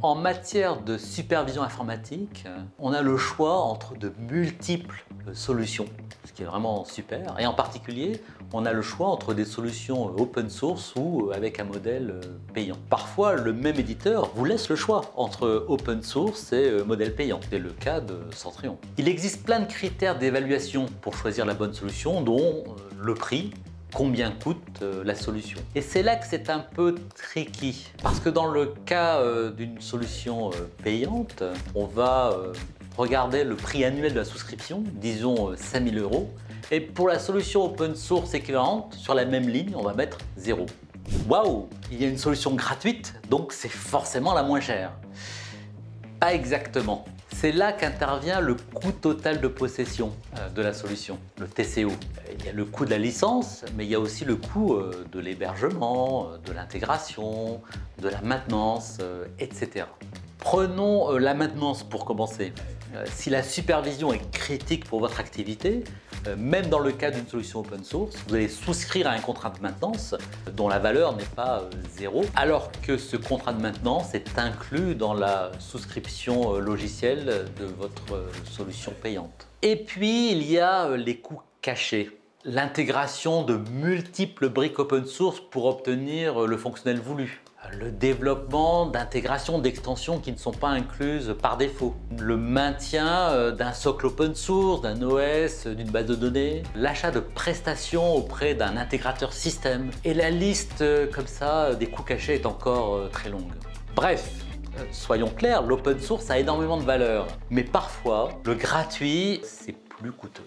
En matière de supervision informatique, on a le choix entre de multiples solutions, ce qui est vraiment super. Et en particulier, on a le choix entre des solutions open source ou avec un modèle payant. Parfois, le même éditeur vous laisse le choix entre open source et modèle payant. C'est le cas de Centrion. Il existe plein de critères d'évaluation pour choisir la bonne solution, dont le prix, combien coûte la solution. Et c'est là que c'est un peu tricky, parce que dans le cas d'une solution payante, on va regarder le prix annuel de la souscription, disons 5 000 €, et pour la solution open source équivalente, sur la même ligne, on va mettre 0. Waouh, il y a une solution gratuite, donc c'est forcément la moins chère. Pas exactement. C'est là qu'intervient le coût total de possession de la solution, le TCO. Il y a le coût de la licence, mais il y a aussi le coût de l'hébergement, de l'intégration, de la maintenance, etc. Prenons la maintenance pour commencer. Si la supervision est critique pour votre activité, même dans le cas d'une solution open source, vous allez souscrire à un contrat de maintenance dont la valeur n'est pas 0, alors que ce contrat de maintenance est inclus dans la souscription logicielle de votre solution payante. Et puis, il y a les coûts cachés. L'intégration de multiples briques open source pour obtenir le fonctionnel voulu. Le développement d'intégrations, d'extensions qui ne sont pas incluses par défaut. Le maintien d'un socle open source, d'un OS, d'une base de données. L'achat de prestations auprès d'un intégrateur système. Et la liste comme ça des coûts cachés est encore très longue. Bref, soyons clairs, l'open source a énormément de valeur. Mais parfois, le gratuit, c'est plus coûteux.